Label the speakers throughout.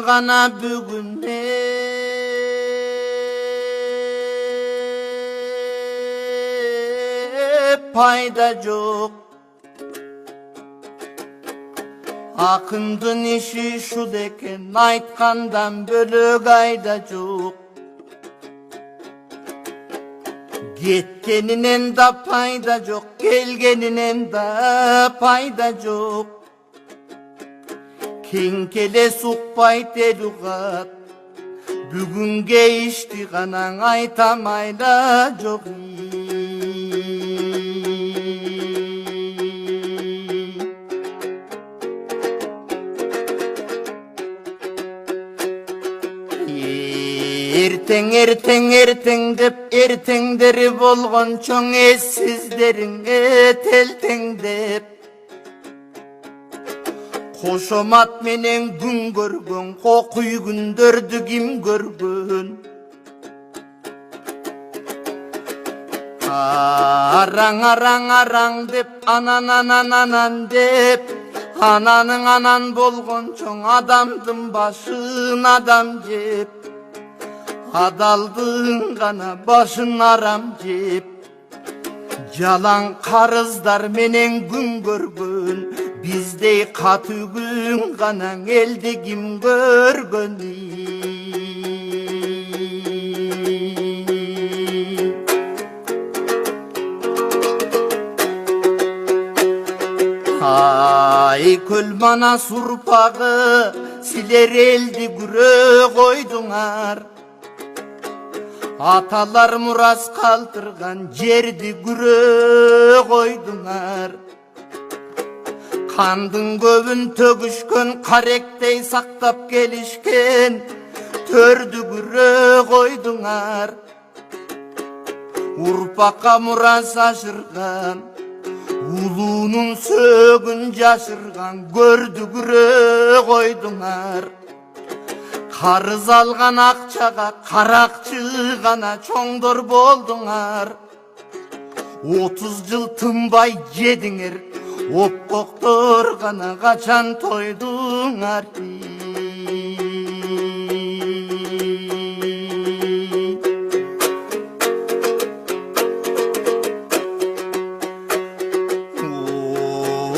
Speaker 1: гана бүгүнне пайда жок. Акындын иши шул экен, айткандан бөлөк айда жок. Кеткенинен да пайда жок, келгенинен да пайда жок. Кең келес укпайт эл угат, бүгүнге ишти гана айтам айла жок. Эртең деп эртеңдери болгон чоң эссиздериңе телтеңдеп. Кошомат менен күн көргөн, кокуй күндөрдү ким көргөн? Араң деп, анан деп, ананың анан болгон чоң адамдын башын адам жеп. Адалдың гана башын арам жеп. Жалаң карыздар менен күн көргөн, биздей каты күн гана элди ким көргөн? Ай көл манас урпагы, силер элди күрө койдуңар. Аталар мурас калтырган жерди күрө койдуңар. Кандын көбүн төгүшкөн, каректей сактап келишкен төрдү күрө койдуңар. Урпакка мурас ашырган, улуунун сөөгүн жашырган көрдү күрө койдуңар. Карыз алган акчага каракчы гана чоңдор болдуңар. 30 жыл тынбай жедиңер, оппоктор гана качан тойдуңар?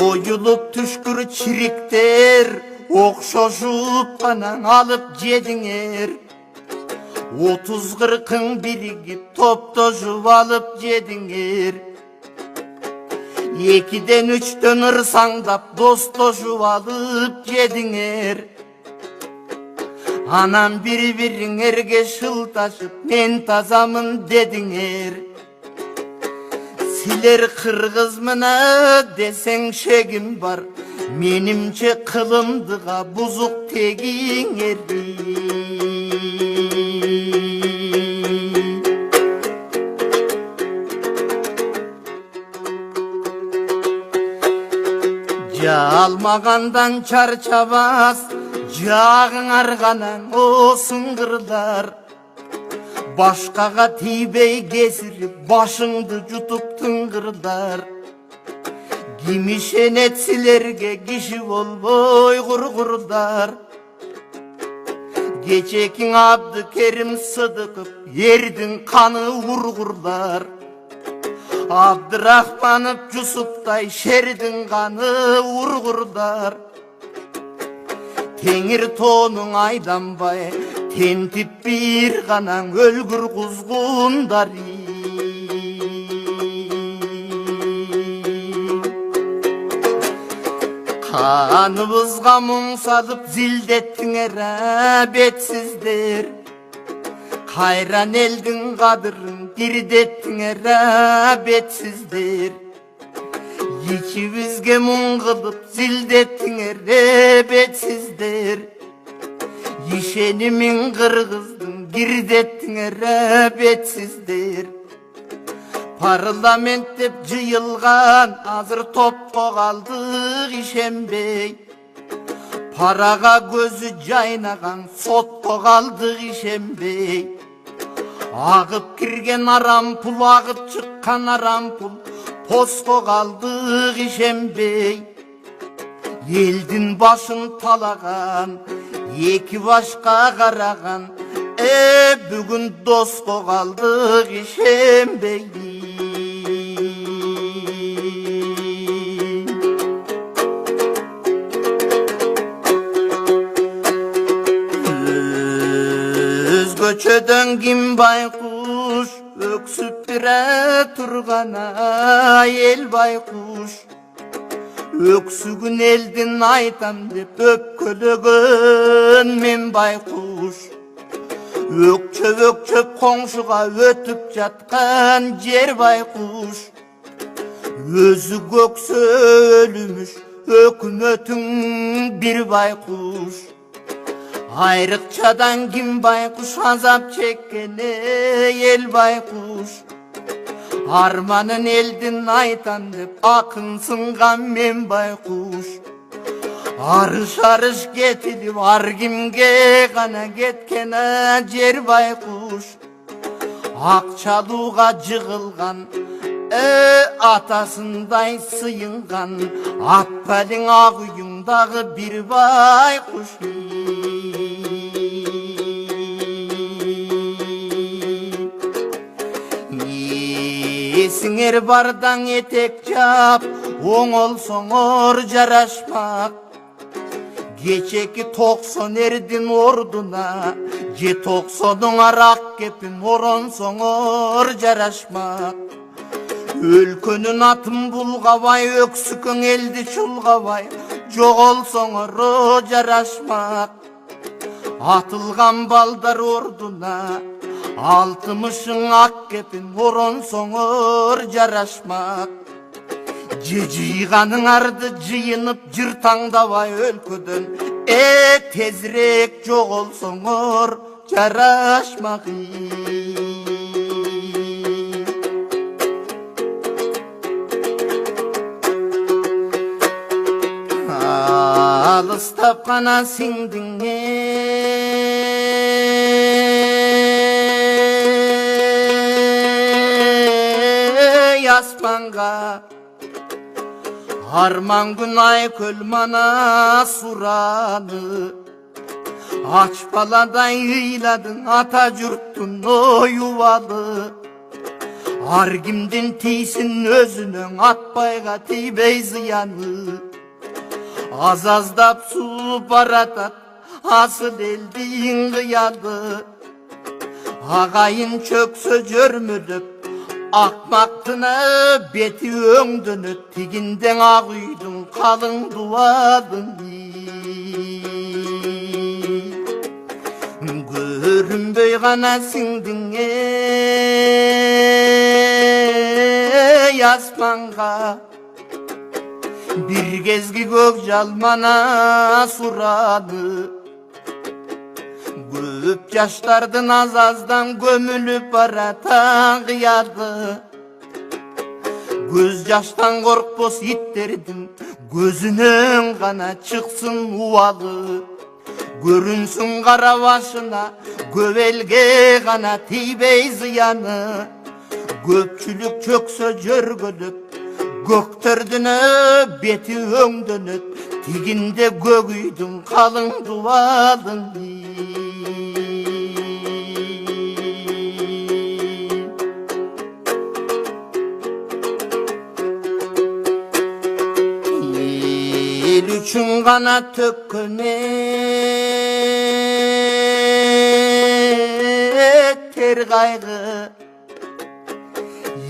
Speaker 1: Оюлуп түшкүр чириктер, окшошуп гана алып жедиңер. 30-40 биригип топтошуп алып жедиңер. 2-ден 3-төн ырсаңдап достошуп алып жедиңер. Анан бири-бириңерге шылташып мен тазамын дедиңер. Силер кыргыз мына десең шегим бар, менимче кылымдыга бузук тегиңер. Жалмагандан чарчабас, жагыңар гана осуңгырдар. Башкага тийбей кесирип, башыңды жутуп тыңгырдар. Ким ишенет силерге, киши болбой кургурдар. Кечекиң Абдыкерим Сыдыков, эрдин каны ургурдар. Абдырахманов Жусуптай, шердин каны ургурдар. Теңир тоонуң айданбай, тентип бир гана өлгүр кузгундар. Каныбызга муң салып зилдеттиңер бетсиздер. Кайран элдин кадырын бирдеттиңер бетсиздер. Ичибизге муң кылып зилдеттиңер бетсиздер. Ишенимин кыргыздын кирдеттиңер бетсиздер. Парламент деп жыйылган, азыр топко калдык ишенбей. Парага көзү жайнаган, сотко калдык ишенбей. Агып кирген арам пул, агып чыккан арам пул, поско калдык ишенбей. Элдин башын талаган, эки башка караган, бүгүн доско калдык ишенбей. Көчөдөн ким байкуш, өксүп бире тургана эл байкуш. Өксүгүн элдин айтам деп өпкөлөгөн мен байкуш. Өкчөп коңшуга өтүп жаткан жер байкуш. Өзү көксө өлүмүш, өкмөтүң бир байкуш. Айрыкчадан ким байкуш азап чеккене эл байкуш. Арманын элдин айтам деп акын сынган мен байкуш. Арыш кетилип ар кимге гана кеткен жер байкуш. Акчалууга жыгылган, атасындай сыйынган, аппалиң ак үйүңдагы бир байкуш. Есіңер бардан етек жап, оңолсоңор жарашмак. Кечеки 90 эрдин ордуна, же 90 арак кепин оронсоңор жарашмак. Өлкөнүн атын булгабай, өксүкөң элди чулгабай, жоголсоңор жарашмак. Атылган балдар ордуна, 60 ак кепин оронсоңор жарашмак. Жыйганың жыйынып жыр таңдабай өлкөдөн, тезирээк жоголсоңор жарашмак. Алыстап кана сиңдиң аспанга, арман күн ай көл мана сураны. Ач баладай ыйладың ата журттун оюбалы. Ар кимдин тийсин өзүнөң, атпайга тийбей зыяны. Аз-аздап суу баратат асыл элдин кыялы. Агайын чөксө жөрмөлөп, акмактына бети өңдөнөт, тигинден ак үйдүн калың дубалын. Көрүнбөй гана сиңдиң аспанга, бир кезги көк жалмана сурады. Көп жаштардын аз-аздан көмүлүп баратан кыялы. Көз жаштан коркпос иттердин көзүнөн гана чыксын убалы. Көрүнсүн кара башына көп элге гана тийбей зыяны. Көпчүлүк чөксө жөргөлөп, көктөрдүн бети өңдөнөт, тигинде көк үйдүн калың дубалын. Эл үчүн гана төккөн тер кайгы,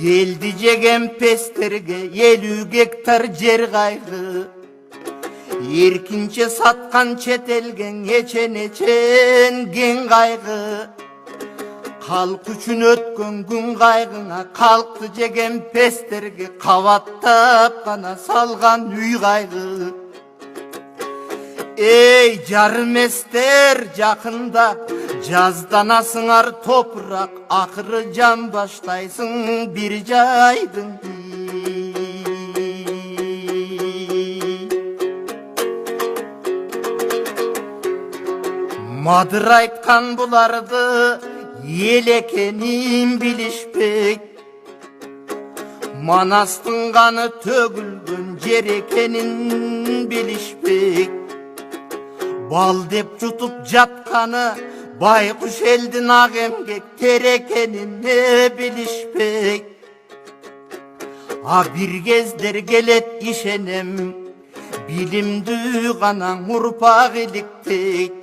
Speaker 1: элди жеген пестерге 50 гектар жер кайгы. Эркинче саткан чет элге эчен кен кайгы. Халк үчүн өткөн күн кайгыңа, калкты жеген пестерге кабаттап гана салган үй кайгы. Эй жарыместер, жакында жазданасыңар топурак, акыры жан баштайсың бир жайдың. Мадыр айткан буларды ел экенин билишпейт. Манастын каны төгүлгөн жер экенин билишпейт. Bal деп жұтып жатқаны байқұш елдің ақ емгек тер екенін не білішпек. Bir кездер келет ишенем, билимдүү гана урпак иликтейт.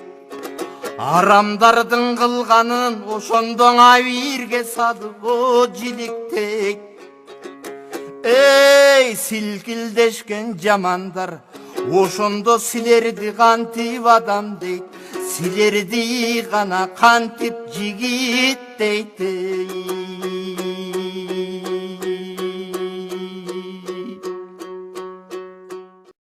Speaker 1: Арамдардын кылганын ошондо бирге салып жиликтейт. Эй, силкилдешкен жамандар, ошондо силерди кантип адам дейт, силерди гана кантип жигит дейт.